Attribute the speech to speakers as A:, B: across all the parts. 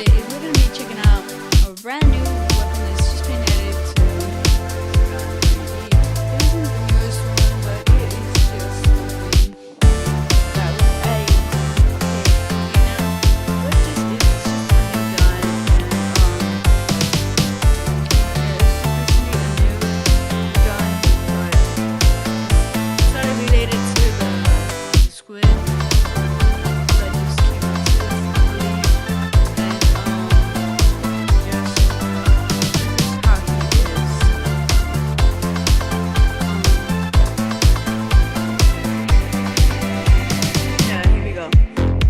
A: today is we're gonna be checking out a brand new weapon that's just been added to it isn't the newest one, but it is just something that was added. Okay, now what this is just a new gun, and it's supposed to be a new gun, but it's not related to the squid.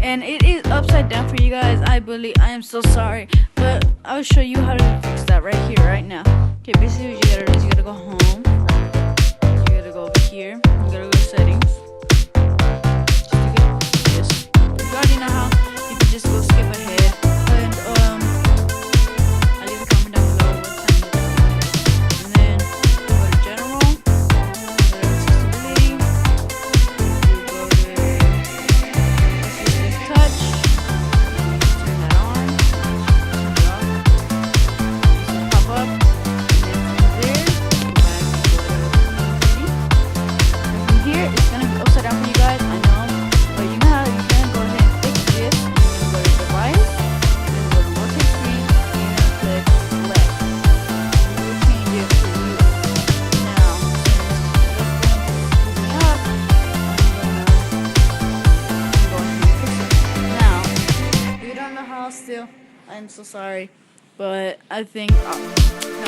A: And it is upside down for you guys. I am so sorry, but I'll show you how to fix that right here, right now. Okay, basically what you gotta do is you gotta go home. You gotta go over here. You gotta go to settings. Just to get this. If you already know how, you can just go skip ahead. And I'll leave a comment down below what time it is. And then go to general. Go to accessibility. You go to touch, turn that on, turn it off, this will pop up, and then from there, go back to the from here, it's going to be upside down for you guys, I know, but you know how you can go ahead and fix this, and then go to device, and then go to rotate screen, and then click select, and it will change it for you. Now, since it's up, if you don't know how still, I'm so sorry, but I think no,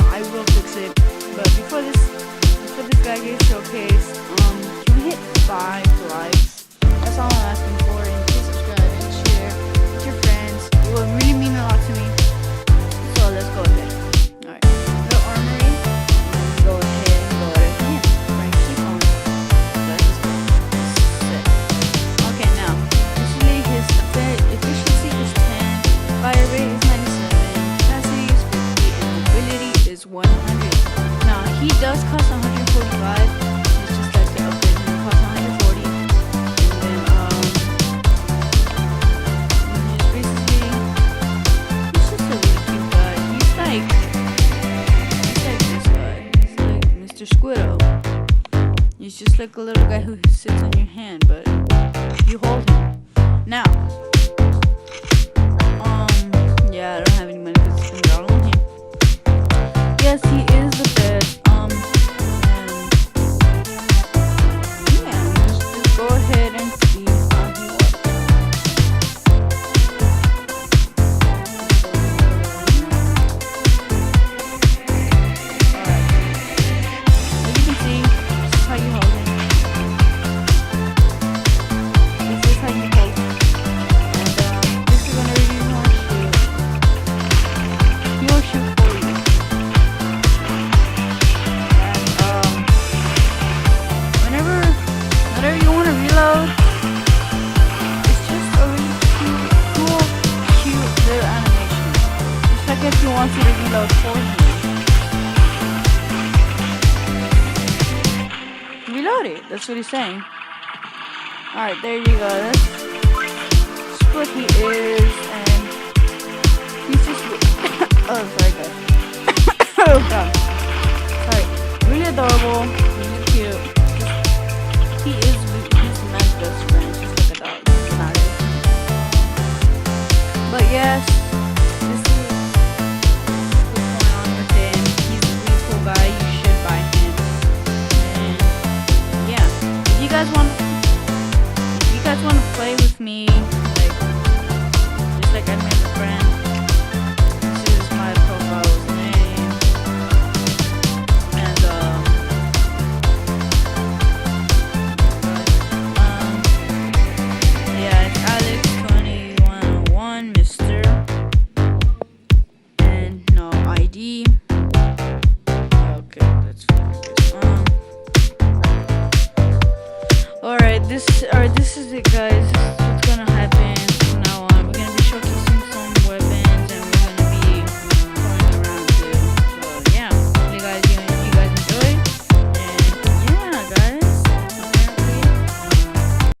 A: I will fix it. But before this guy gets showcased, can we hit 5 likes? That's all I'm asking for, and please subscribe and share with your friends. It will really mean a lot to me. So let's go ahead. Alright, go to armory, and go ahead and go to him. Right, keep on. Let's just go. Set. Okay, now usually his efficiency is 10, fire rate is 97, capacity is 50, and mobility is 100. Now he does cost 145. It's just like the upgrade him costs 140. And then he's basically he's just a really cute guy. He's like this guy. He's like Mr. Squirrel. He's just like a little guy who sits on your hand, but you hold him. Now, yeah, I don't have any money to spend it all on him. Yes, he is the best. And yeah, just go ahead and see how he works. Alright, as you can see, this is how you hold him. This is how you hold him. And this is whenever you want to shoot. He will shoot for you. And whenever you want to reload, it's just a really cool, cute little animation. Just like if you want you to reload for him. Reload it. That's what he's saying. Alright, there you go. That's what he is, and he's just oh, sorry guys. Oh god. Sorry. Really adorable, really cute. He's my best friend, just like a dog. Not it. But yes, this is what's going on with him. He's a really cool guy. You should buy him. And yeah, if you guys want to play with me, like just like I made a friend. This is my profile's name, and yeah, it's Alex2101, Mr. and no ID. Okay, let's fix this. Alright, this is it, guys. This is what's gonna happen.